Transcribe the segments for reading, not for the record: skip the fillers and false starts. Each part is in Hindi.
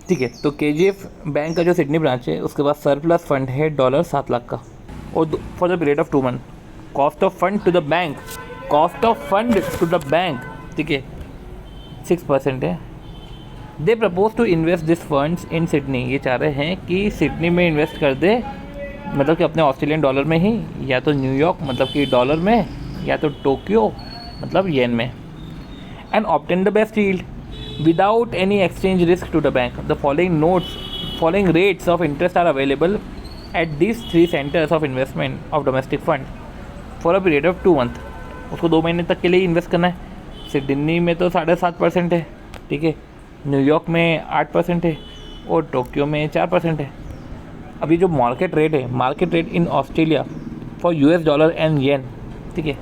ठीक है। तो केजीएफ बैंक का जो सिडनी ब्रांच है उसके पास सरप्लस फंड है $7 लाख का, और for the period of 2 month cost of fund to the bank, cost of fund to the bank, ठीक है, 6% है। They propose to invest this funds in Sydney, ये चाह रहे हैं कि सिडनी में इन्वेस्ट कर दे, मतलब कि अपने ऑस्ट्रेलियन डॉलर में ही, या तो न्यूयॉर्क मतलब कि डॉलर में, या तो टोक्यो मतलब येन में, and obtain the best yield without any exchange risk to the bank. The following rates of interest are available at these 3 centres of investment of domestic fund for a period of 2 month. उसको 2 महीने तक के लिए इन्वेस्ट करना है। सिडनी में तो 7.5% है, ठीक है, न्यूयॉर्क में 8% है, और टोक्यो में 4% है। अभी जो मार्केट रेट है, market rate in Australia for US dollar and yen, ठीक है,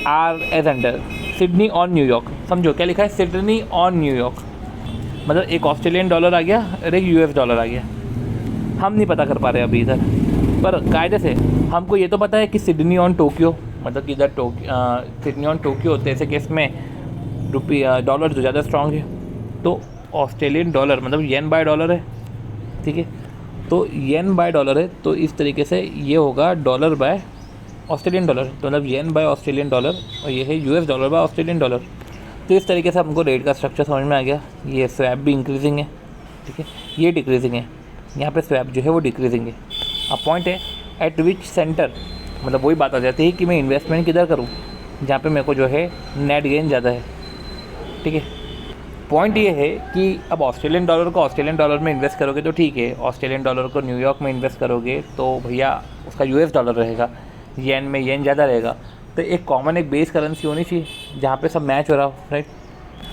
आर एज अंडर सिडनी और न्यूयॉर्क। समझो क्या लिखा है, सिडनी और न्यूयॉर्क, मतलब एक ऑस्ट्रेलियन डॉलर आ गया और एक US डॉलर आ गया। हम नहीं पता कर पा रहे अभी इधर, पर कायदे से हमको ये तो पता है कि सिडनी और टोक्यो, मतलब कि इधर सिडनी और टोक्यो होते हैं, ऐसे केस में डॉलर जो ज़्यादा स्ट्रॉन्ग है, तो ऑस्ट्रेलियन डॉलर मतलब येन बाय डॉलर है, ठीक है, तो येन बाय डॉलर है, तो इस तरीके से ये होगा डॉलर बाय ऑस्ट्रेलियन डॉलर, तो मतलब येन बाय ऑस्ट्रेलियन डॉलर, और ये है US dollar by Australian dollar. तो इस तरीके से हमको रेट का स्ट्रक्चर समझ में आ गया। ये स्वैप भी इंक्रीजिंग है, ठीक है, ये डिक्रीजिंग है, यहाँ पे स्वैप जो है वो डिक्रीजिंग है। अब पॉइंट है एट विच सेंटर, मतलब वही बात आ जाती है कि मैं इन्वेस्टमेंट किधर करूँ जहाँ पे मेरे को जो है नेट गेन ज़्यादा है, ठीक है। पॉइंट ये है कि अब ऑस्ट्रेलियन डॉलर को ऑस्ट्रेलियन डॉलर में इन्वेस्ट करोगे तो ठीक है, ऑस्ट्रेलियन डॉलर को न्यूयॉर्क में इन्वेस्ट करोगे तो भैया उसका US डॉलर रहेगा, येन में येन ज़्यादा रहेगा। तो एक कॉमन एक बेस करेंसी होनी चाहिए जहाँ पे सब मैच हो रहा हो, राइट।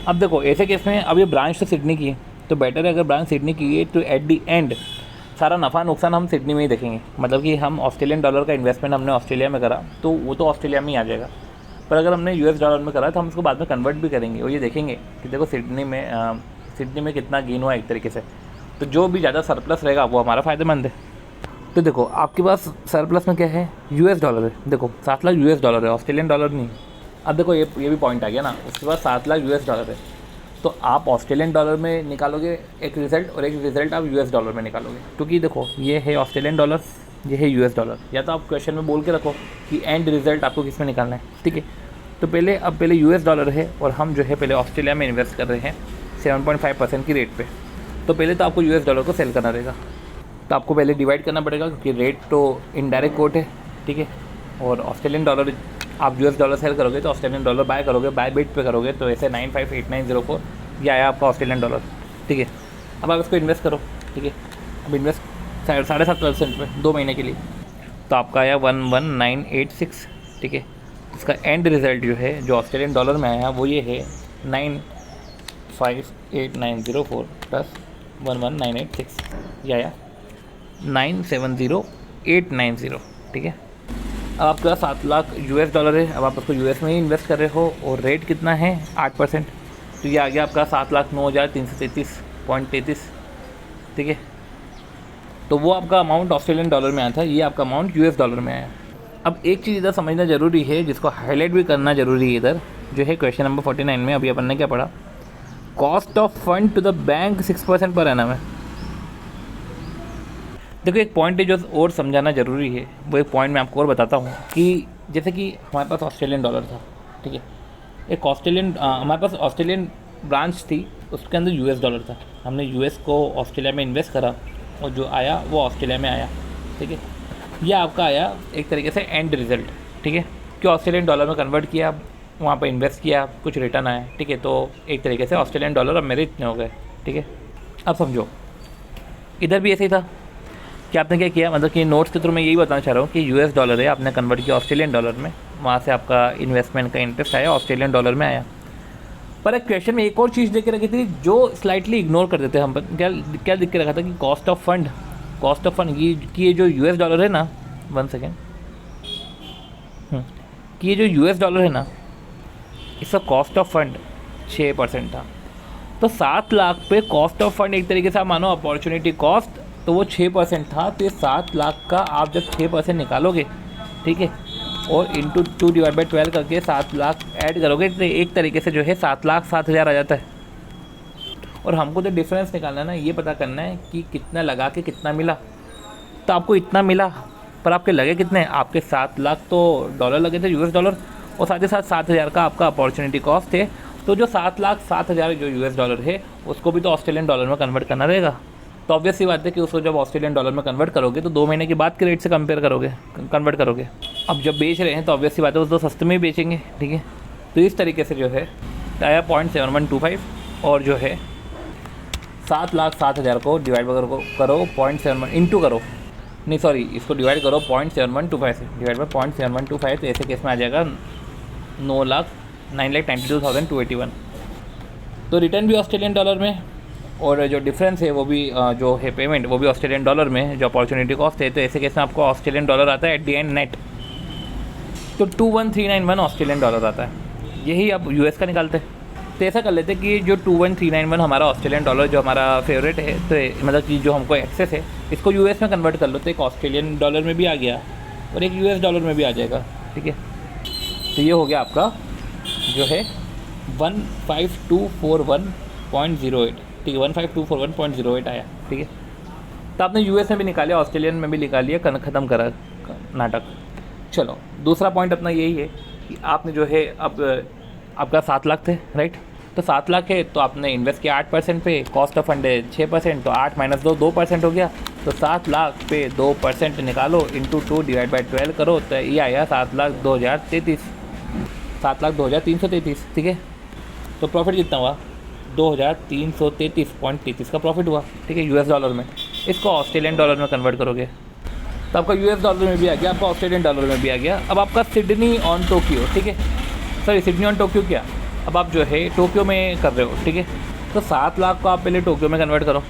अब देखो ऐसे केस में अब ये ब्रांच तो सिडनी की है, तो बेटर है अगर ब्रांच सिडनी की है तो एट दी एंड सारा नफ़ा नुकसान हम सिडनी में ही देखेंगे। मतलब कि हम ऑस्ट्रेलियन डॉलर का इन्वेस्टमेंट हमने ऑस्ट्रेलिया में करा तो वो तो ऑस्ट्रेलिया में ही आ जाएगा, पर अगर हमने US डॉलर में करा तो हम उसको बाद में कन्वर्ट भी करेंगे और ये देखेंगे कि देखो सिडनी में कितना गेन हुआ एक तरीके से। तो जो भी ज़्यादा सरप्लस रहेगा वो हमारा फ़ायदेमंद है। तो देखो आपके पास सरप्लस में क्या है, US डॉलर है, देखो 7 लाख US डॉलर है, ऑस्ट्रेलियन डॉलर नहीं। अब देखो ये भी पॉइंट आ गया ना, उसके बाद 7 लाख US डॉलर है, तो आप ऑस्ट्रेलियन डॉलर में निकालोगे एक रिज़ल्ट और एक रिज़ल्ट आप US डॉलर में निकालोगे, क्योंकि देखो ये है ऑस्ट्रेलियन डॉलर, ये है US डॉलर, या तो आप क्वेश्चन में बोल के रखो कि एंड रिज़ल्ट आपको किस में निकालना है, ठीक है। तो पहले US डॉलर है और हम जो है पहले ऑस्ट्रेलिया में इन्वेस्ट कर रहे हैं 7.5% की रेट पे, तो पहले तो आपको US डॉलर को सेल करना रहेगा, तो आपको पहले डिवाइड करना पड़ेगा क्योंकि रेट तो इनडायरेक्ट कोट है, ठीक है। और ऑस्ट्रेलियन डॉलर आप US डॉलर सेल करोगे तो ऑस्ट्रेलियन डॉलर बाय करोगे, बाय बिट पे करोगे, तो ऐसे 958904 ये आया आपका ऑस्ट्रेलियन डॉलर, ठीक है। अब आप इसको इन्वेस्ट करो, ठीक है। अब इन्वेस्ट 7.5% में 2 महीने के लिए, तो आपका आया 11986, ठीक है। इसका एंड रिज़ल्ट जो है जो ऑस्ट्रेलियन डॉलर में आया वो ये है 958904 प्लस 11986, ये आया 970890, ठीक है। अब आपके पास 7 लाख US डॉलर है, अब आप उसको US में ही इन्वेस्ट कर रहे हो और रेट कितना है 8%, तो ये आ गया आपका 7,09,333.33, ठीक है। तो वो आपका अमाउंट ऑस्ट्रेलियन डॉलर में आया था, ये आपका अमाउंट US डॉलर में आया। अब एक चीज़ इधर समझना ज़रूरी है जिसको हाईलाइट भी करना ज़रूरी है, इधर जो है क्वेश्चन नंबर 49 में अभी अपन ने क्या पढ़ा, cost of fund to the bank 6% per annum है। देखो एक पॉइंट है जो और समझाना ज़रूरी है, वो एक पॉइंट मैं आपको और बताता हूँ कि जैसे कि हमारे पास ऑस्ट्रेलियन डॉलर था, ठीक है, एक हमारे पास ऑस्ट्रेलियन ब्रांच थी, उसके अंदर US डॉलर था, हमने US को ऑस्ट्रेलिया में इन्वेस्ट करा और जो आया वो ऑस्ट्रेलिया में आया, ठीक है। ये आपका आया एक तरीके से एंड रिज़ल्ट, ठीक है, कि ऑस्ट्रेलियन डॉलर में कन्वर्ट किया, वहाँ पर इन्वेस्ट किया, कुछ रिटर्न आया, ठीक है। तो एक तरीके से ऑस्ट्रेलियन डॉलर अब मेरे इतने हो गए, ठीक है। अब समझो इधर भी ऐसे ही था कि आपने क्या किया, मतलब कि नोट्स के थ्रू मैं यही बताना चाह रहा हूँ कि US डॉलर है, आपने कन्वर्ट किया ऑस्ट्रेलियन डॉलर में, वहाँ से आपका इन्वेस्टमेंट का इंटरेस्ट आया ऑस्ट्रेलियन डॉलर में आया। पर एक क्वेश्चन में एक और चीज़ देख के रखी थी जो स्लाइटली इग्नोर कर देते हैं हम, क्या लिख के रखा था कि कॉस्ट ऑफ फंड ये जो US डॉलर है ना, 1 सेकेंड, कि ये जो US डॉलर है ना, इसका कॉस्ट ऑफ फंड 6% था। तो 7 लाख पे कॉस्ट ऑफ फंड एक तरीके से आप मानो अपॉर्चुनिटी कॉस्ट, तो वो 6% था। तो ये 7 लाख का आप जब 6% निकालोगे, ठीक है, और इंटू 2/12 करके 7 लाख ऐड करोगे तो एक तरीके से जो है 7,07,000 आ जाता है। और हमको जो डिफरेंस निकालना है ना, ये पता करना है कि कितना लगा के कितना मिला। तो आपको इतना मिला, पर आपके लगे कितने? आपके 7 लाख तो डॉलर लगे थे, US डॉलर, और साथ ही साथ 7,000 का आपका अपॉर्चुनिटी कॉस्ट है। तो जो 7,07,000 जो US डॉलर है, उसको भी तो ऑस्ट्रेलियन डॉलर में कन्वर्ट करना रहेगा। तो ऑब्वियस सी बात है कि उसको जब ऑस्ट्रेलियन डॉलर में कन्वर्ट करोगे तो 2 महीने के बाद के रेट से कन्वर्ट करोगे। अब जब बेच रहे हैं तो ऑब्वियस सी बात है उस तो सस्ते में ही बेचेंगे, ठीक है। तो इस तरीके से जो है आया 0.7125, और जो है 7,07,000 को डिवाइड करो 0.71 इंटू करो, नहीं सॉरी, इसको डिवाइड करो 0.7125 से, डिवाइड बाई 0.7125, तो ऐसे केस में आ जाएगा 9,92,281। तो रिटर्न भी ऑस्ट्रेलियन डॉलर में, और जो डिफरेंस है वो भी जो है पेमेंट वो भी ऑस्ट्रेलियन डॉलर में, जो अपॉर्चुनिटी कॉस्ट है। तो ऐसे केस में आपको ऑस्ट्रेलियन डॉलर आता है एट दी एंड नेट, तो 21,391 ऑस्ट्रेलियन डॉलर आता है। यही आप US का निकालते हैं। तो ऐसा कर लेते कि जो 21,391 हमारा ऑस्ट्रेलियन डॉलर जो हमारा फेवरेट है, तो मतलब कि जो हमको एक्सेस है, इसको US में कन्वर्ट कर लो, तो एक ऑस्ट्रेलियन डॉलर में भी आ गया और एक US डॉलर में भी आ जाएगा, ठीक है। तो ये हो गया आपका जो है 15241.08, ठीक है, 15241.08 आया, ठीक है। तो आपने US में भी निकालिया, ऑस्ट्रेलियन में भी निकाल लिया, ख़त्म करा नाटक। चलो दूसरा पॉइंट अपना यही है कि आपने जो है अब आपका 7 लाख थे, राइट। तो 7 लाख है तो आपने इन्वेस्ट किया 8% पे, कॉस्ट ऑफ फंड है 6%, तो 8 माइनस 2% हो गया। तो 7 लाख पे 2% निकालो, इंटू 2 डिवाइड बाई 12 करो, तो ये आया 7,02,033, 7,02,333, ठीक है। तो प्रॉफिट कितना हुआ? 2,333.33 का प्रॉफिट हुआ, ठीक है, US डॉलर में। इसको ऑस्ट्रेलियन डॉलर में कन्वर्ट करोगे तो आपका US डॉलर में भी आ गया, आपका ऑस्ट्रेलियन डॉलर में भी आ गया। अब आपका सिडनी ऑन टोक्यो, ठीक है, सॉरी सिडनी ऑन टोक्यो क्या, अब आप जो है टोक्यो में कर रहे हो, ठीक है। तो 7 लाख को आप पहले टोक्यो में कन्वर्ट करो।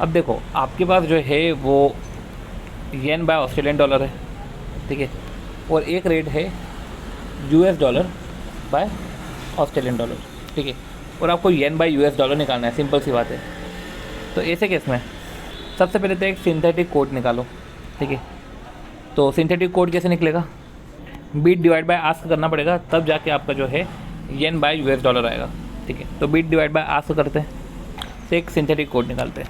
अब देखो आपके पास जो है वो येन बाय ऑस्ट्रेलियन डॉलर है, ठीक है, और एक रेट है US dollar by Australian dollar, ठीक है, और आपको येन बाय US डॉलर निकालना है, सिंपल सी बात है। तो ऐसे केस में सबसे पहले तो एक सिंथेटिक कोड निकालो, ठीक है। तो सिंथेटिक कोड कैसे निकलेगा? बीट डिवाइड बाय आस्क करना पड़ेगा, तब जाके आपका जो है येन बाय US डॉलर आएगा, ठीक है। तो बीट डिवाइड बाय आस्क करते हैं, तो एक सिंथेटिक कोड निकालते हैं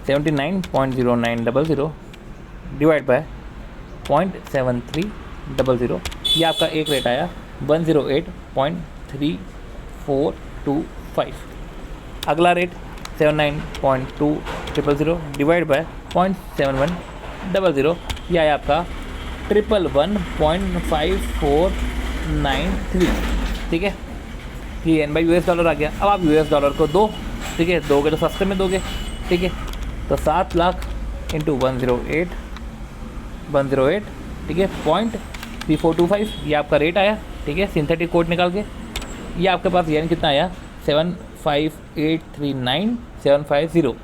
79.0900 डिवाइड बाय 0.7300, ये आपका एक रेट आया 108.3425। अगला रेट 79.2000 डिवाइड बाय 0.7100, ये आया आपका 111.5493, ठीक है। ये येन बाई US डॉलर आ गया। अब आप US डॉलर को दो, ठीक है, दोगे तो सस्ते में दोगे, ठीक है। तो 7 लाख इंटू 108, ठीक है, 0.3425, ये आपका रेट आया, ठीक है, सिंथेटिक कोड निकाल के। ये आपके पास येन कितना आया? 75839,750।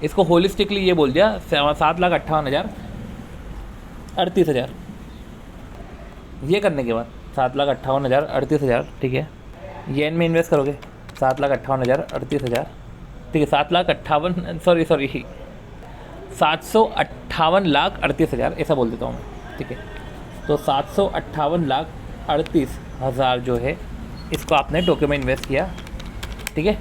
इसको होलिस्टिकली ये बोल दिया 7,58,038,000। ये करने के बाद 7,58,038,000, ठीक है, येन में इन्वेस्ट करोगे 7,58,038,000, ठीक है, 758,038,000 ऐसा बोल देता हूँ मैं, ठीक है। तो 758,38,000 जो है इसको आपने टोक्यो में इन्वेस्ट किया, ठीक है,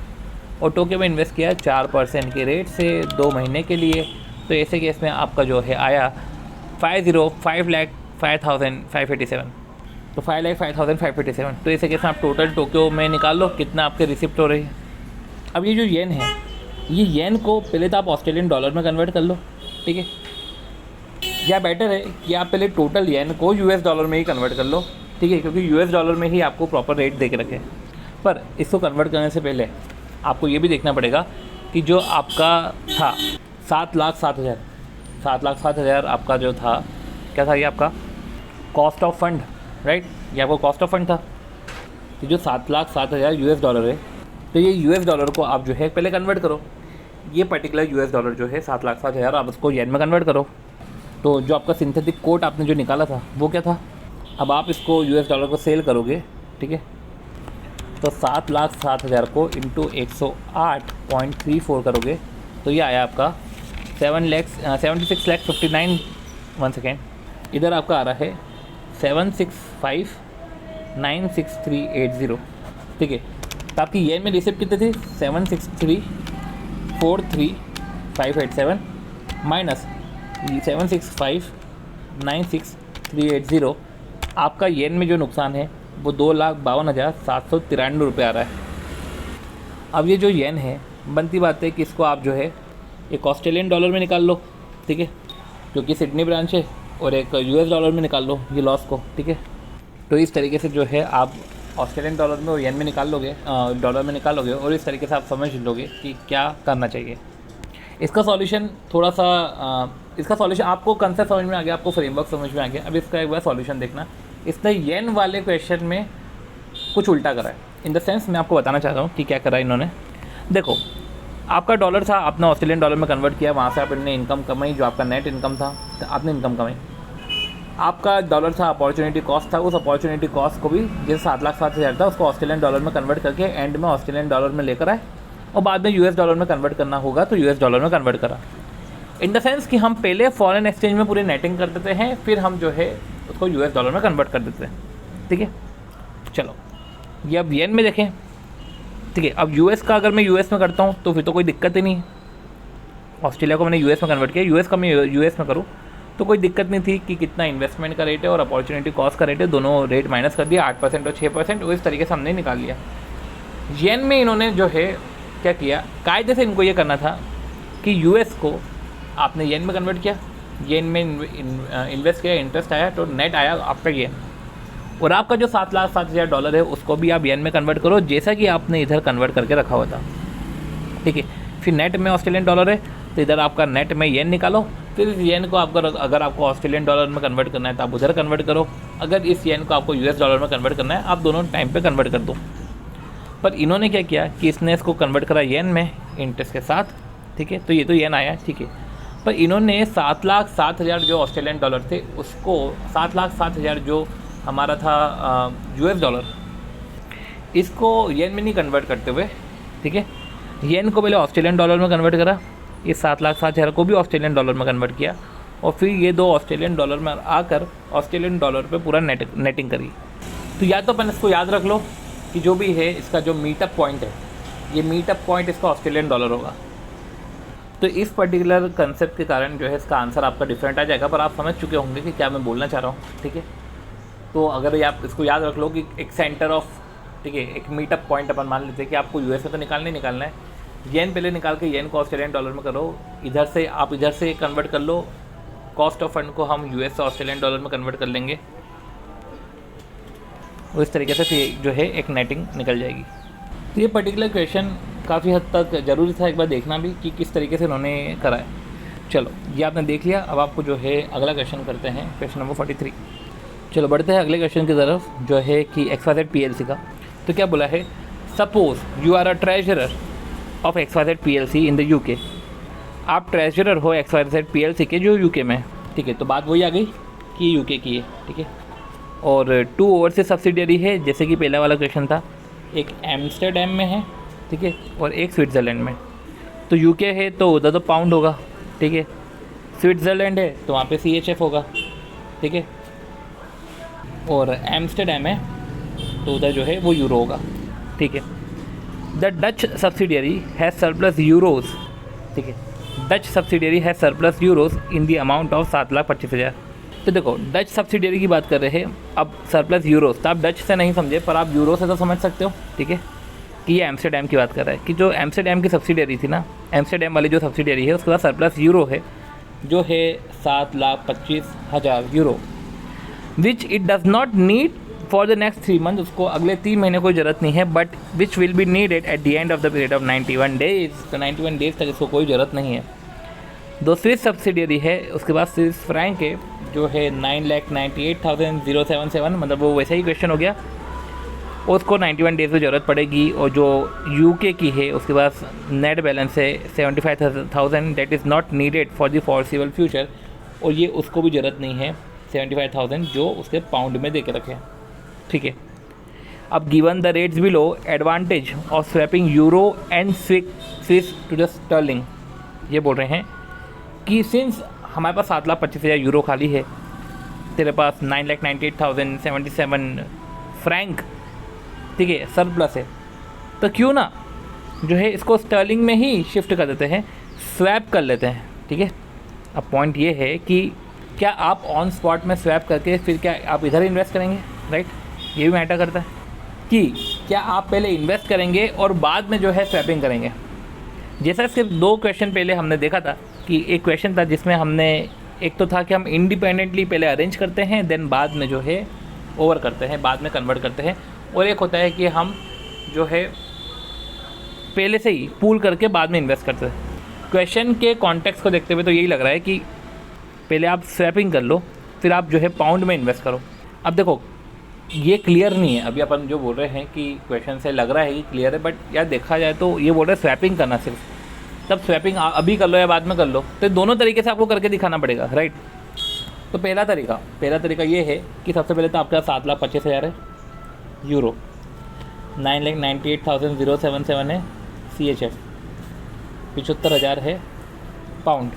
और टोक्यो में इन्वेस्ट किया 4% के रेट से 2 महीने के लिए। तो ऐसे केस में आपका जो है आया 5,05,587, तो 5,05,587। तो ऐसे केस में आप टोटल टोक्यो में निकाल लो कितना आपके रिसिप्ट हो रही है। अब ये जो येन है, ये येन को पहले तो आप ऑस्ट्रेलियन डॉलर में कन्वर्ट कर लो, ठीक है, या बेटर है कि आप पहले टोटल येन को US डॉलर में ही कन्वर्ट कर लो, ठीक है, क्योंकि US डॉलर में ही आपको प्रॉपर रेट दे के रखे। पर इसको कन्वर्ट करने से पहले आपको ये भी देखना पड़ेगा कि जो आपका था 7,07,000 आपका जो था, क्या था ये आपका कॉस्ट ऑफ फंड, राइट, ये आपका कॉस्ट ऑफ फंड था। तो जो 7,07,000 US डॉलर है, तो ये US डॉलर को आप जो है पहले कन्वर्ट करो। ये पर्टिकुलर US डॉलर जो है 7,07,000 आप उसको येन में कन्वर्ट करो। तो जो आपका सिंथेटिक कोट आपने जो निकाला था वो क्या था? अब आप इसको US डॉलर को सेल करोगे, ठीक है, तो 7,07,000 को इंटू 108.34 करोगे तो ये आया आपका 76,59,000। 1 सेकेंड, इधर आपका आ रहा है 765,96380, ठीक है। तो आपकी येन में रिसिप्ट कितनी थी 763,43587 माइनस 765,96380। आपका येन में जो नुकसान है वो 2,52,793 रुपये आ रहा है। अब ये जो येन है, बनती बात है कि इसको आप जो है एक ऑस्ट्रेलियन डॉलर में निकाल लो, ठीक है, क्योंकि सिडनी ब्रांच है, और एक यूएस डॉलर में निकाल लो ये लॉस को, ठीक है। तो इस तरीके से जो है आप ऑस्ट्रेलियन डॉलर में और येन में निकाल लोगे, डॉलर में निकाल लोगे, और इस तरीके से आप समझ लोगे कि क्या करना चाहिए। इसका सॉल्यूशन थोड़ा सा इसका सॉल्यूशन आपको कंसेप्ट समझ में आ गया, आपको फ्रेमवर्क समझ में आ गया। अब इसका एक बार सॉल्यूशन देखना। इसने येन वाले क्वेश्चन में कुछ उल्टा करा है, इन द सेंस मैं आपको बताना चाह रहा हूँ कि क्या करा है इन्होंने। देखो, आपका डॉलर था, आपने ऑस्ट्रेलियन डॉलर में कन्वर्ट किया, वहाँ से आपने इनकम कमाई, जो आपका नेट इनकम था, तो आपने इनकम कमाई। आपका डॉलर था, अपॉर्चुनिटी कॉस्ट था, उस अपॉर्चुनिटी कॉस्ट को भी जैसे 7,07,000 था उसको ऑस्ट्रेलियन डॉलर में कन्वर्ट करके एंड में ऑस्ट्रेलियन डॉलर में लेकर आए, और बाद में यूएस डॉलर में कन्वर्ट करना होगा तो यूएस डॉलर में कन्वर्ट करा। इन द सेंस कि हम पहले फॉरेन एक्सचेंज में पूरी नेटिंग कर देते हैं, फिर हम जो है उसको यूएस डॉलर में कन्वर्ट कर देते हैं, ठीक है। चलो ये अब येन में देखें, ठीक है। अब यूएस का अगर मैं यूएस में करता हूँ तो फिर तो कोई दिक्कत ही नहीं है। ऑस्ट्रेलिया को मैंने यूएस में कन्वर्ट किया, यूएस का मैं यूएस में करूँ तो कोई दिक्कत नहीं थी कि कितना इन्वेस्टमेंट का रेट है और अपॉर्चुनिटी कॉस्ट का रेट है, दोनों रेट माइनस कर दिया, 8% और 6%, वो इस तरीके से हमने निकाल लिया। येन में इन्होंने जो है क्या किया, कायदे से इनको ये करना था कि यूएस को आपने येन में कन्वर्ट किया, येन में इन्वेस्ट किया, इंटरेस्ट आया तो नेट आया आपका येन, और आपका जो 7,07,000 डॉलर है उसको भी आप येन में कन्वर्ट करो जैसा कि आपने इधर कन्वर्ट करके रखा हुआ था, ठीक है। फिर नेट में ऑस्ट्रेलियन डॉलर है तो इधर आपका नेट में येन निकालो, फिर इस येन को आपको अगर आपको ऑस्ट्रेलियन डॉलर में कन्वर्ट करना है तो आप उधर कन्वर्ट करो, अगर इस येन को आपको यूएस डॉलर में कन्वर्ट करना है आप दोनों टाइम पे कन्वर्ट कर दो। पर इन्होंने क्या किया कि इसने इसको कन्वर्ट करा येन में इंटरेस्ट के साथ, ठीक है, तो ये तो येन आया, ठीक है। पर इन्होंने 7,07,000 जो ऑस्ट्रेलियन डॉलर थे उसको 7,07,000 जो हमारा था यूएस डॉलर, इसको येन में नहीं कन्वर्ट करते हुए, ठीक है, येन को पहले ऑस्ट्रेलियन डॉलर में कन्वर्ट करा, इस 7,07,000 को भी ऑस्ट्रेलियन डॉलर में कन्वर्ट किया, और फिर ये दो ऑस्ट्रेलियन डॉलर में आकर ऑस्ट्रेलियन डॉलर पे पूरा नेटिंग करी। तो या तो अपन इसको याद रख लो कि जो भी है इसका जो मीटअप पॉइंट है, ये मीटअप पॉइंट इसका ऑस्ट्रेलियन डॉलर होगा। तो इस पर्टिकुलर कंसेप्ट के कारण जो है इसका आंसर आपका डिफरेंट आ जाएगा, पर आप समझ चुके होंगे कि क्या मैं बोलना चाह रहा हूँ, ठीक है। तो अगर आप इसको याद रख लो कि एक सेंटर ऑफ, ठीक है, एक मीटअप पॉइंट अपन मान लेते हैं कि आपको यूएस में तो निकालना है, येन पहले निकाल के येन को ऑस्ट्रेलियन डॉलर में करो, इधर से आप इधर से कन्वर्ट कर लो, कॉस्ट ऑफ फंड को हम यूएस से ऑस्ट्रेलियन डॉलर में कन्वर्ट कर लेंगे, और इस तरीके से फिर जो है एक नेटिंग निकल जाएगी। तो ये पर्टिकुलर क्वेश्चन काफ़ी हद तक ज़रूरी था एक बार देखना भी कि किस तरीके से उन्होंने करा है। चलो ये आपने देख लिया, अब आपको जो है अगला क्वेश्चन करते हैं, क्वेश्चन नंबर 43। चलो बढ़ते हैं अगले क्वेश्चन की तरफ, जो है कि XYZ PLC का। तो क्या बोला है, suppose you are a treasurer of XYZ PLC in the UK। आप ट्रेजरर हो XYZ PLC के जो UK में, ठीक है। तो बात वही आ गई कि UK की है, ठीक है, और 2 ओवरसीज सब्सिडियरी है, जैसे कि पहला वाला क्वेश्चन था, एक एम्स्टर्डम में है, ठीक है, और एक स्विट्ज़रलैंड में। तो UK है तो उधर तो पाउंड होगा, ठीक है, स्विट्ज़रलैंड है तो वहाँ पे CHF होगा, ठीक है, और एम्स्टर्डम है तो उधर जो है वो यूरो होगा, ठीक है। The Dutch subsidiary has surplus euros, ठीक है, Dutch subsidiary has surplus euros in the amount of 7,25,000। तो देखो डच सब्सिडियरी की बात कर रहे हैं, अब सरप्लस यूरोज़, तो आप डच से नहीं समझे पर आप यूरो से तो समझ सकते हो, ठीक है, कि ये एम्स्टर्डम की बात कर रहा है कि जो एम्स्टर्डम की सब्सिडियरी थी ना, एम्स्टर्डम वाली जो सब्सिडियरी है उसके बाद सरप्लस यूरो है जो है 7,25,000 euro, which it does not need for the next 3 month, उसको अगले 3 महीने कोई ज़रूरत नहीं है, but which will be needed at the end of the period of 91 days. तो 91 डेज तक इसको कोई ज़रूरत नहीं है। दो स्विस सब्सिडियरी है, उसके बाद स्विस फ्रैंक है जो है 9,98,077, मतलब वो वैसा ही क्वेश्चन हो गया, उसको 91 डेज़ में ज़रूरत पड़ेगी। और जो UK की है उसके पास नेट बैलेंस है 75,000 that is not needed for the foreseeable future, और ये उसको भी ज़रूरत नहीं है 75,000 जो उसके पाउंड में दे के रखे, ठीक है। अब given the rates below, advantage of swapping euro and Swiss to the sterling, ये बोल रहे हैं कि सिंस हमारे पास 7,25,000 यूरो खाली है, तेरे पास 9,98,077 फ्रैंक, ठीक है, सरप्लस है, तो क्यों ना जो है इसको स्टर्लिंग में ही शिफ्ट कर देते हैं, स्वैप कर लेते हैं, ठीक है। अब पॉइंट ये है कि क्या आप ऑन स्पॉट में स्वैप करके फिर क्या आप इधर इन्वेस्ट करेंगे, राइट। ये भी मैटर करता है कि क्या आप पहले इन्वेस्ट करेंगे और बाद में जो है स्वैपिंग करेंगे। जैसा इसके 2 क्वेश्चन पहले हमने देखा था कि एक क्वेश्चन था जिसमें हमने एक तो था कि हम इंडिपेंडेंटली पहले अरेंज करते हैं देन बाद में जो है ओवर करते हैं, बाद में कन्वर्ट करते हैं, और एक होता है कि हम जो है पहले से ही पूल करके बाद में इन्वेस्ट करते हैं। क्वेश्चन के कॉन्टेक्स्ट को देखते हुए तो यही लग रहा है कि पहले आप स्वैपिंग कर लो फिर आप जो है पाउंड में इन्वेस्ट करो। अब देखो ये क्लियर नहीं है, अभी अपन जो बोल रहे हैं कि क्वेश्चन से लग रहा है कि क्लियर है, बट यार देखा जाए तो ये बोल रहे हैं स्वैपिंग करना सिर्फ, तब स्वैपिंग अभी कर लो या बाद में कर लो, तो दोनों तरीके से आपको करके दिखाना पड़ेगा, राइट। तो पहला तरीका ये है कि सबसे पहले तो आपका 7,25,000 है यूरो, 9,98,077 है CHF, 75,000 है पाउंड।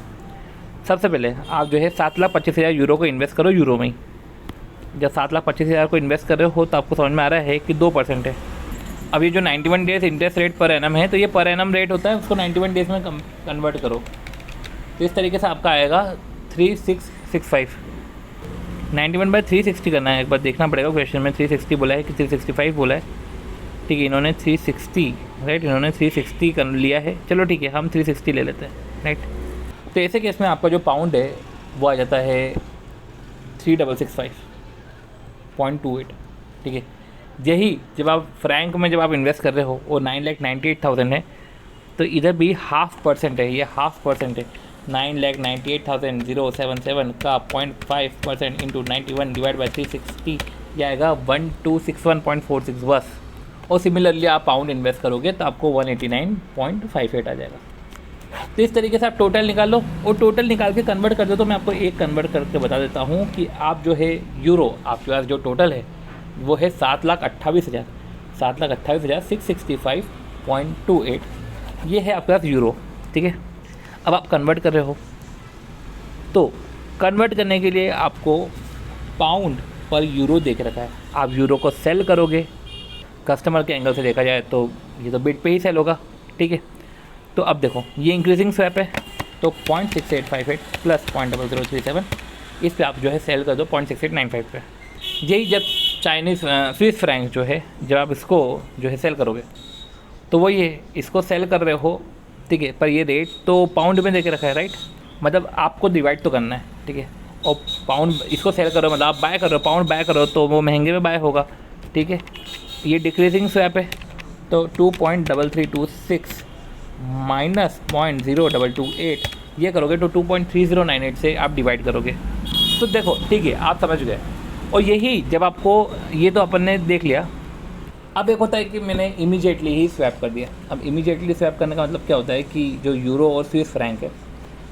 सबसे पहले आप जो है 7,25,000 यूरो को इन्वेस्ट करो यूरो में ही। जब 7,25,000 को इन्वेस्ट कर रहे हो तो आपको समझ में आ रहा है कि 2% है। अब ये जो 91 days interest rate per annum है, तो ये पर एनम रेट होता है, उसको 91 डेज़ में कन्वर्ट करो, तो इस तरीके से आपका आएगा 3665। 91/360 करना है, एक बार देखना पड़ेगा क्वेश्चन में 360 बोला है कि 365 बोला है, ठीक है। इन्होंने 360 राइट, इन्होंने 360 कर लिया है, चलो ठीक है हम 360 ले लेते हैं, राइट। तो ऐसे केस में आपका जो पाउंड है वो आ जाता है 3665.28, ठीक है। यही जब आप फ्रैंक में जब आप इन्वेस्ट कर रहे हो और 9,98,000 है, तो इधर भी 0.5% है, ये 0.5% है। 9,98,077 का 0.5% इंटू 91 डिवाइड बाई 360 ये आएगा 1261.46 बस। और सिमिलरली आप पाउंड इन्वेस्ट करोगे तो आपको 189.58 आ जाएगा। तो इस तरीके से आप टोटल निकाल लो और टोटल निकाल के कन्वर्ट कर दो। तो मैं आपको एक कन्वर्ट करके बता देता हूँ कि आप जो है यूरो आपके पास जो टोटल है वो है 7,28,000, 7,28,665.28 ये है आपके पास यूरो, ठीक है। अब आप कन्वर्ट कर रहे हो तो कन्वर्ट करने के लिए आपको पाउंड पर यूरो देख रखा है, आप यूरो को सेल करोगे। कस्टमर के एंगल से देखा जाए तो ये तो बिड पे ही सेल होगा, ठीक है। तो अब देखो ये इंक्रीजिंग स्वैप है, तो 0.6858 प्लस 0.0037 इस पे आप जो है सेल कर दो 0.6895 पे। यही जब चाइनीज़ स्विस फ्रैंक जो है जब आप इसको जो है सेल करोगे तो वो ये इसको सेल कर रहे हो, ठीक है, पर ये रेट तो पाउंड में दे के रखा है, राइट। मतलब आपको डिवाइड तो करना है, ठीक है। और पाउंड इसको सेल करो मतलब आप बाय कर रहे हो, पाउंड बाय करो तो वो महंगे में बाय होगा, ठीक है। ये डिक्रीजिंग स्वैप है तो 2.3326 माइनस 0.0228 ये करोगे तो 2.3098 से आप डिवाइड करोगे। तो देखो ठीक है आप समझ गए। और यही जब आपको ये तो अपन ने देख लिया, अब एक होता है कि मैंने इमीडिएटली ही स्वैप कर दिया। अब इमीडिएटली स्वैप करने का मतलब क्या होता है कि जो यूरो और स्विस फ्रैंक है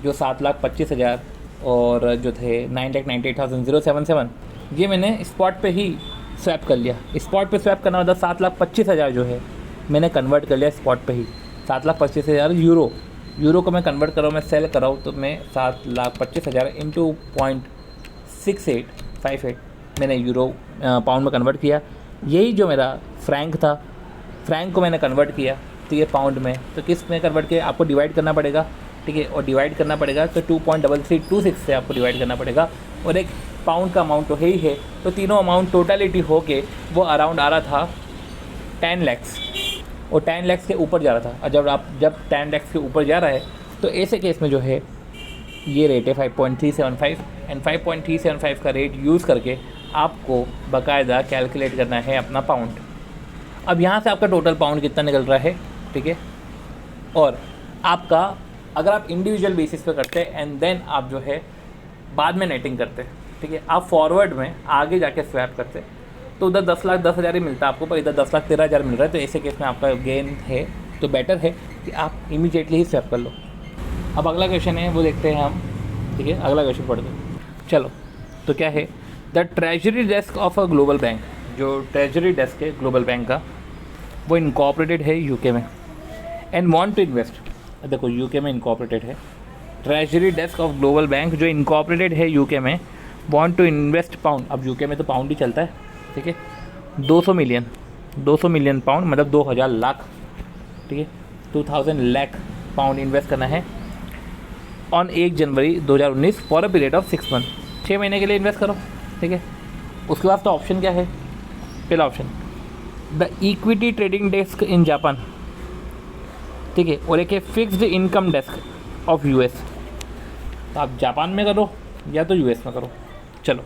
जो 7,25,000 और जो थे 9,98,077 ये मैंने स्पॉट पे ही स्वैप कर लिया। स्पॉट पे स्वैप करना मतलब 7,25,000 जो है मैंने कन्वर्ट कर लिया स्पॉट पे ही। 7,25,000 यूरो को मैं कन्वर्ट कर रहा हूँ, मैं सेल कर रहा हूँ, तो मैं 7,25,000 इंटू 0.6858 मैंने यूरो पाउंड में कन्वर्ट किया। यही जो मेरा फ्रैंक था, फ्रैंक को मैंने कन्वर्ट किया तो ये पाउंड में, तो किस में कन्वर्ट किया आपको डिवाइड करना पड़ेगा, ठीक है। और डिवाइड करना पड़ेगा तो 2.3326 से आपको डिवाइड करना पड़ेगा। और एक पाउंड का अमाउंट तो है ही है, तो तीनों अमाउंट टोटलिटी हो के वो अराउंड आ रहा था 10 लाख और 10 लाख के ऊपर जा रहा था। और जब 10 लाख के ऊपर जा रहा है तो ऐसे केस में जो है ये रेट है 5.375 एंड 5.375 का रेट यूज़ करके आपको बाकायदा कैलकुलेट करना है अपना पाउंड। अब यहाँ से आपका टोटल पाउंड कितना निकल रहा है, ठीक है। और आपका अगर आप इंडिविजुअल बेसिस पे करते हैं एंड देन आप जो है बाद में नेटिंग करते हैं, ठीक है, आप फॉरवर्ड में आगे जाके स्वैप करते तो उधर 10,10,000 ही मिलता आपको, पर इधर 10,13,000 मिल रहा है। तो ऐसे केस में आपका गेन है तो बेटर है कि आप इमीडिएटली ही स्वैप कर लो। अब अगला क्वेश्चन है वो देखते हैं हम, ठीक है। अगला क्वेश्चन पढ़ दो चलो। तो क्या है, the treasury desk of a global bank, जो ट्रेजरी डेस्क है ग्लोबल बैंक का वो इनकॉर्पोरेटेड है यूके में एंड वांट टू इन्वेस्ट। देखो यूके में इनकॉर्पोरेटेड है, treasury desk of global bank जो इनकॉर्पोरेटेड है यूके में, वांट टू इन्वेस्ट पाउंड। अब यूके में तो पाउंड ही चलता है, ठीक है। 200 मिलियन पाउंड मतलब 2,000 लाख ठीक है, 2000 लाख पाउंड इन्वेस्ट करना है on 1 January 2019 for a period of 6 month, 6 महीने के लिए इन्वेस्ट करो, ठीक है। उसके बाद तो ऑप्शन क्या है, पहला option the equity trading desk in Japan, ठीक है, और एक है fixed income desk of US. तो आप जापान में करो या तो यूएस में करो, चलो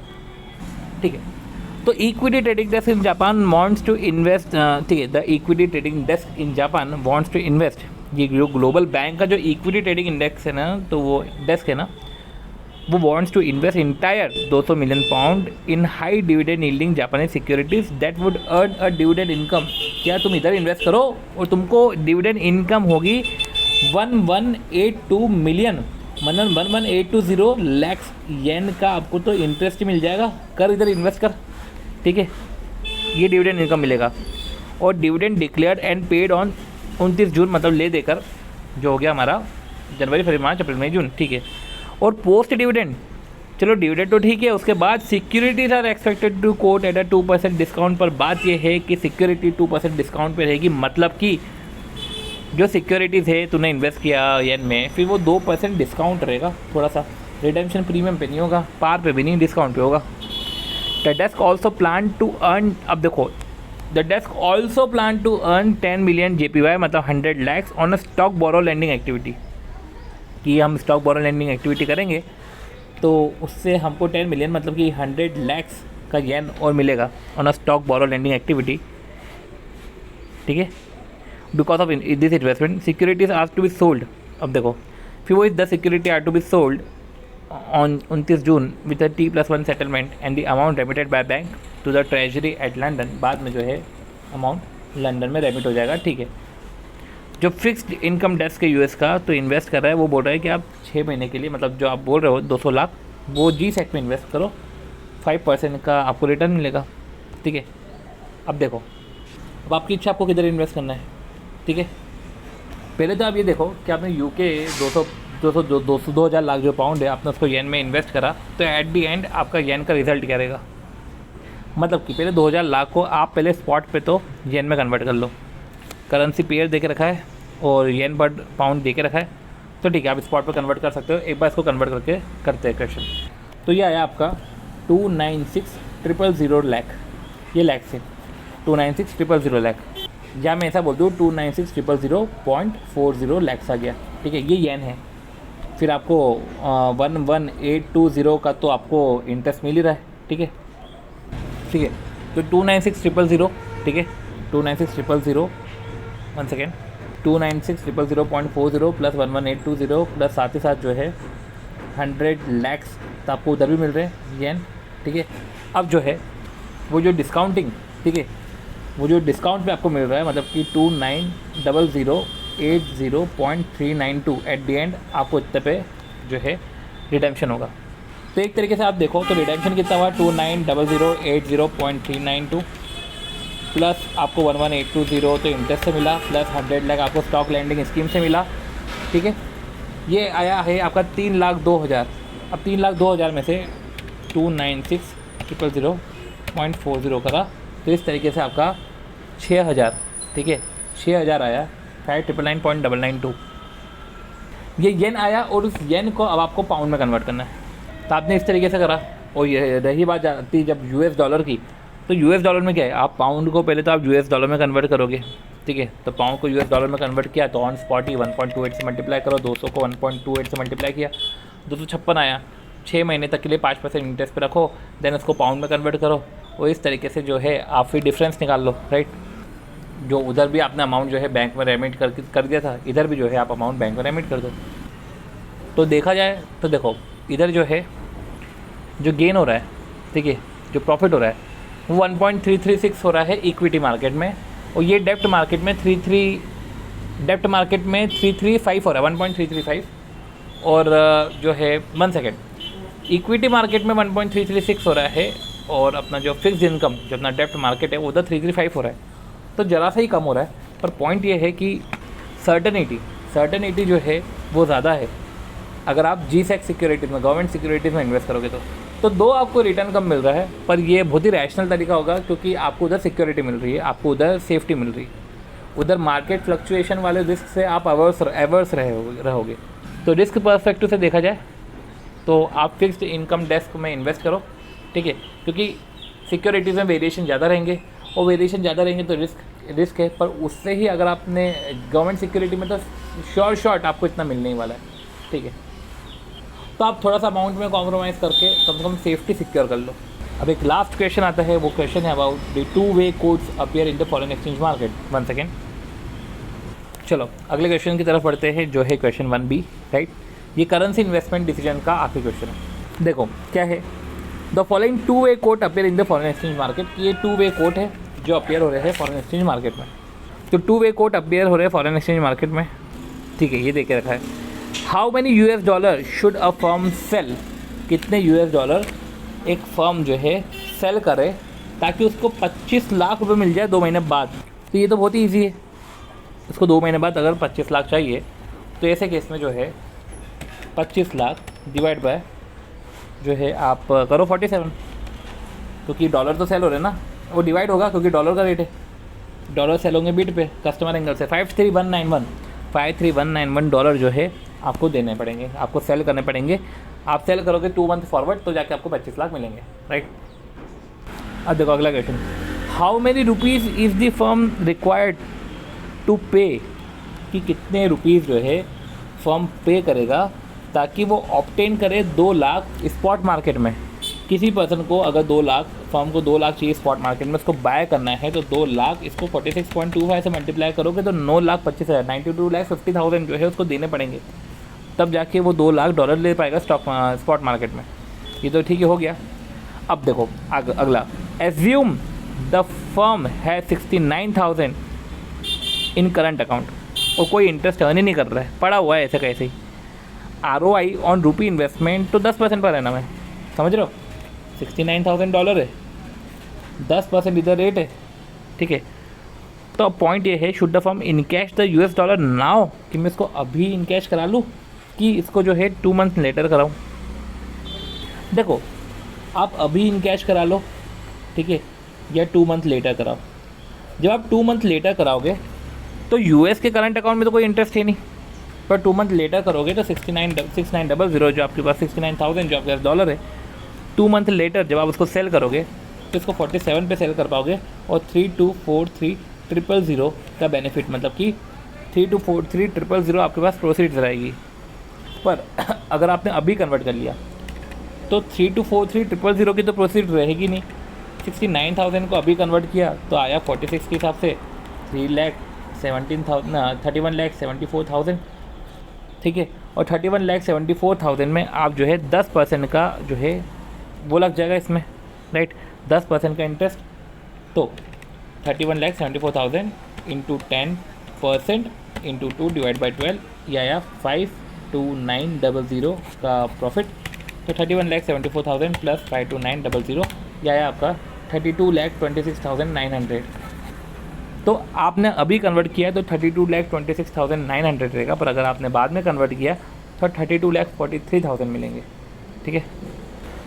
ठीक है। तो equity trading desk in Japan wants to invest, ठीक है, the equity trading desk in Japan wants to invest, ये जो ग्लोबल बैंक का जो इक्विटी ट्रेडिंग इंडेक्स है ना, तो वो डेस्क है ना, वो wants to invest entire 200 million pound in high dividend yielding Japanese securities that would earn a dividend income. क्या तुम इधर इन्वेस्ट करो और तुमको डिविडेंड इनकम होगी 1182 मिलियन, मतलब 1180 लाख येन का आपको तो इंटरेस्ट मिल जाएगा। कर इधर इन्वेस्ट कर, ठीक है, ये डिविडेंड इनकम मिलेगा। और dividend declared and paid on 29 जून, मतलब ले देकर जो हो गया हमारा जनवरी, फरवरी, मार्च, अप्रैल, मई, जून, ठीक है। और पोस्ट डिविडेंड, चलो डिविडेंड तो ठीक है, उसके बाद securities are expected to quote at a 2% discount. पर बात यह है कि सिक्योरिटी 2% डिस्काउंट पे रहेगी, मतलब कि जो सिक्योरिटीज़ है तूने इन्वेस्ट किया येन में, फिर वो 2% डिस्काउंट रहेगा, थोड़ा सा रिडेम्पशन प्रीमियम पे नहीं होगा, पार पे भी नहीं, डिस्काउंट पे होगा। The desk also plan to earn, अब देखो, the desk also plan to earn 10 million JPY, मतलब 100 lakh on a stock borrow lending activity, कि हम स्टॉक बोरो लैंडिंग एक्टिविटी करेंगे तो उससे हमको 10 मिलियन, मतलब कि 100 लाख का येन और मिलेगा on a stock borrow lending activity, ठीक है। Because of this investment securities are to be sold, अब देखो फिर वो the security are to be sold on 29 June with a T+1 settlement and the amount remitted by bank to the treasury at London. बाद में जो है अमाउंट लंदन में रेमिट हो जाएगा, ठीक है। जो फिक्स्ड इनकम डेस्क के यूएस का तो इन्वेस्ट कर रहा है, वो बोल रहा है कि आप 6 महीने के लिए, मतलब जो आप बोल रहे हो 200 लाख, वो G-Sec में इन्वेस्ट करो, 5% का आपको रिटर्न मिलेगा, ठीक है। अब देखो, अब आपकी इच्छा, आपको किधर इन्वेस्ट करना है, ठीक है। पहले तो आप ये देखो कि आपने यूके 2,000 लाख जो पाउंड है, आपने उसको येन में इन्वेस्ट करा, तो एट दी एंड आपका येन का रिजल्ट क्या रहेगा, मतलब कि पहले 2,000 लाख को आप पहले स्पॉट पे तो येन में कन्वर्ट कर लो, करेंसी पेयर दे के रखा है और येन पर पाउंड दे के रखा है, तो ठीक है, आप स्पॉट पर कन्वर्ट कर सकते हो। एक बार इसको कन्वर्ट करके करते हैं क्वेश्चन। तो ये आया आपका 296,000 लाख, ये लाख से 296,000 लाख, या मैं ऐसा बोल दूँ 296,000.40 लाख आ गया, ठीक है, ये येन है। फिर आपको 11,820 का तो आपको इंटरेस्ट मिल ही रहा है, ठीक है, ठीक है। तो 296,000, ठीक है, 296,000, 1 सेकेंड, 296,000.40 प्लस 11,820 प्लस साथ ही साथ जो है 100 लाख, तो आपको उधर भी मिल रहे हैं येन, ठीक है। अब जो है वो जो डिस्काउंटिंग, ठीक है, वो जो डिस्काउंट पे आपको मिल रहा है, मतलब कि 29,080.392 एट दी एंड आपको इतने पे जो है रिडेम्पशन होगा। तो एक तरीके से आप देखो तो रिडेम्पशन कितना हुआ, 29,080.392 प्लस आपको 11,820 तो इंटरेस्ट से मिला, प्लस 100 लाख आपको स्टॉक लैंडिंग स्कीम से मिला, ठीक है। ये आया है आपका 3,02,000। अब 3,02,000 में से 296,000.40 करा, तो इस तरीके से आपका 6,000, ठीक है, 6,000 आया, 5,999.992 ये येन आया। और उस येन को अब आपको पाउंड में कन्वर्ट करना है, तो आपने इस तरीके से करा। और ये रही बात जाती जब US डॉलर की, तो US डॉलर में क्या है, आप पाउंड को पहले तो आप US डॉलर में कन्वर्ट करोगे, ठीक है। तो पाउंड को US डॉलर में कन्वर्ट किया तो ऑन स्पॉट ही 1.28 से मल्टीप्लाई करो, 200 को 1.28 से मल्टीप्लाई किया, 256 आया। 6 महीने तक के लिए 5% इंटरेस्ट पे रखो, देन उसको पाउंड में कन्वर्ट करो, और इस तरीके से जो है आप फिर डिफरेंस निकाल लो, राइट। जो उधर भी आपने अमाउंट जो है बैंक में रेमिट कर दिया था, इधर भी जो है आप अमाउंट बैंक में रेमिट कर दो। तो देखा जाए तो देखो इधर जो है जो गेन हो रहा है, ठीक है, जो प्रॉफिट हो रहा है वो 1.336 हो रहा है इक्विटी मार्केट में, और ये डेप्ट मार्केट में 335 हो रहा है, 1.335। और जो है 1 सेकेंड, इक्विटी मार्केट में 1.336 हो रहा है, और अपना जो फिक्स इनकम जो अपना डेप्ट मार्केट है वो उधर 335 हो रहा है, तो ज़रा सा ही कम हो रहा है। पर पॉइंट ये है कि सर्टनिटी जो है वो ज़्यादा है अगर आप G-Sec सिक्योरिटीज़ में, गवर्नमेंट सिक्योरिटीज़ में इन्वेस्ट करोगे तो दो आपको रिटर्न कम मिल रहा है, पर ये बहुत ही रैशनल तरीका होगा, क्योंकि आपको उधर सिक्योरिटी मिल रही है, आपको उधर सेफ्टी मिल रही है। उधर मार्केट फ्लक्चुएशन वाले रिस्क से आप एवर्स रहोगे। तो रिस्क पर्सपेक्टिव से देखा जाए तो आप फिक्स्ड इनकम डेस्क में इन्वेस्ट करो, ठीक है, क्योंकि सिक्योरिटीज़ में वेरिएशन ज़्यादा रहेंगे, और वेरिएशन ज़्यादा रहेंगे तो रिस्क है, पर उससे ही अगर आपने गवर्नमेंट सिक्योरिटी में तो शॉर्ट आपको इतना मिलने ही वाला है, ठीक है। तो आप थोड़ा सा अमाउंट में कॉम्प्रोमाइज़ करके कम से कम सेफ्टी सिक्योर कर लो। अब एक लास्ट क्वेश्चन आता है, वो क्वेश्चन है about the 2-way quotes appear in the foreign exchange market. 1 second, चलो अगले क्वेश्चन की तरफ बढ़ते हैं, जो है क्वेश्चन 1B, राइट। ये करेंसी इन्वेस्टमेंट डिसीजन का आखिरी क्वेश्चन है। देखो क्या है, the following 2-way quote appear in the foreign exchange market. ये 2-way कोट है जो अपीयर हो रहे हैं फॉरेन एक्सचेंज मार्केट में। तो 2-way कोट अपीयर हो रहे हैं फॉरेन एक्सचेंज मार्केट में, ठीक है, ये दे के रखा है। How many $US should a firm sell, कितने $US एक फर्म जो है सेल करे ताकि उसको 25 लाख रुपए मिल जाए 2 महीने बाद। तो ये तो बहुत ही ईजी है, उसको 2 महीने बाद अगर 25 लाख चाहिए तो ऐसे केस में जो है 25 लाख डिवाइड बाय जो है आप करो 47, क्योंकि डॉलर तो सेल हो रहे हैं ना, वो डिवाइड होगा क्योंकि डॉलर का रेट है, डॉलर सेल होंगे बीट पे कस्टमर एंगल से। 53191 डॉलर जो है आपको देने पड़ेंगे, आपको सेल करने पड़ेंगे। आप सेल करोगे 2 मंथ फॉरवर्ड तो जाके आपको 25 लाख मिलेंगे, राइट। अब देखो अगला question, how many rupees is the firm required to pay, कि कितने रुपीज़ जो है फर्म पे करेगा ताकि वो ऑब्टेन करे 2 लाख स्पॉट मार्केट में। किसी पर्सन को अगर 2 लाख, फर्म को 2 लाख चाहिए स्पॉट मार्केट में, उसको बाय करना है तो 2 लाख इसको 46.25 से मल्टीप्लाई करोगे तो 9,25,000 92,50,000 जो है उसको देने पड़ेंगे, तब जाके वो 2 लाख डॉलर ले पाएगा स्पॉट मार्केट में। ये तो ठीक है, हो गया। अब देखो अगला, एज्यूम द फर्म है 69,000 इन करंट अकाउंट और कोई इंटरेस्ट अर्न ही नहीं कर रहा है, पड़ा हुआ है ऐसे कैसे ही। ROI ऑन रूपी इन्वेस्टमेंट तो 10% पर रहना है, समझ रहे हो, $69,000 है, 10% इधर रेट है, ठीक है। तो पॉइंट ये है, should the firm encash the $US now, कि मैं इसको अभी इनकैश करा लूँ कि इसको जो है 2 मंथ लेटर कराऊँ। देखो आप अभी इनकैश करा लो, ठीक है, या 2 मंथ लेटर कराओ। जब आप 2 मंथ लेटर कराओगे तो US के करंट अकाउंट में तो कोई इंटरेस्ट है नहीं, पर 2 मंथ लेटर करोगे तो 6900 जो आपके पास 69,000 जो आपके पास डॉलर है, 2 मंथ लेटर जब आप उसको सेल करोगे तो इसको 47 पे सेल कर पाओगे, और 3243,000 का बेनिफिट, मतलब कि 3243,000 आपके पास प्रोसीड्स रहेगी। पर अगर आपने अभी कन्वर्ट कर लिया तो 3243,000 की तो प्रोसीड रहेगी नहीं। 69,000 को अभी कन्वर्ट किया तो आया 46 के हिसाब से 31,74,000, ठीक है। और 31,74,000 में आप जो है 10% का जो है वो लग जाएगा इसमें, राइट, 10% का इंटरेस्ट। तो 31,74,000 इंटू 10% इंटू 2 डिवाइड बाई 12, या 52900 का प्रॉफिट। तो 31,74,000 प्लस 52900 या आपका 32,26,900। तो आपने अभी कन्वर्ट किया तो 32,26,900 रहेगा, पर अगर आपने बाद में कन्वर्ट किया तो 32,43,000 मिलेंगे, ठीक है।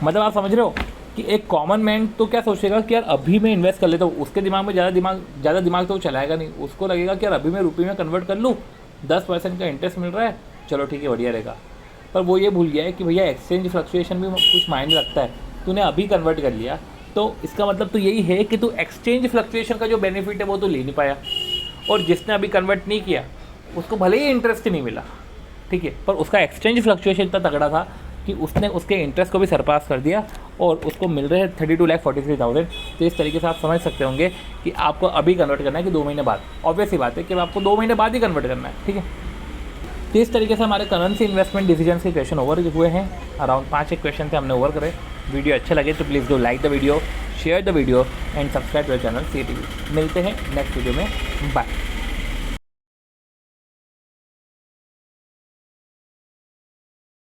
मतलब आप समझ रहे हो कि एक कॉमन मैन तो क्या सोचेगा कि यार अभी मैं इन्वेस्ट कर लेता हूँ, उसके दिमाग में ज़्यादा दिमाग तो वो चलाएगा नहीं, उसको लगेगा कि यार अभी मैं रुपये में कन्वर्ट कर लूँ, 10% का इंटरेस्ट मिल रहा है, चलो ठीक है, बढ़िया रहेगा। पर वो ये भूल गया है कि भैया एक्सचेंज फ्लक्चुएशन भी कुछ मायने रखता है। तूने अभी कन्वर्ट कर लिया तो इसका मतलब तो यही है कि तू एक्सचेंज फ्लक्चुएशन का जो बेनिफिट है वो तो ले नहीं पाया, और जिसने अभी कन्वर्ट नहीं किया उसको भले ही इंटरेस्ट नहीं मिला, ठीक है, पर उसका एक्सचेंज फ्लक्चुएशन इतना तगड़ा था कि उसने उसके इंटरेस्ट को भी सरपास कर दिया और उसको मिल रहे हैं 32,43,000। तो इस तरीके से आप समझ सकते होंगे कि आपको अभी कन्वर्ट करना है कि 2 महीने बाद। ऑब्वियस ही बात है कि आपको 2 महीने बाद ही कन्वर्ट करना है, ठीक है। तो इस तरीके से हमारे करेंसी इन्वेस्टमेंट डिसीजन के क्वेश्चन ओवर हुए हैं। अराउंड 5 क्वेश्चन थे हमने ओवर करे। वीडियो अच्छा लगे तो please do like the video, share the video and subscribe to the channel CATV। मिलते हैं नेक्स्ट वीडियो में, बाय।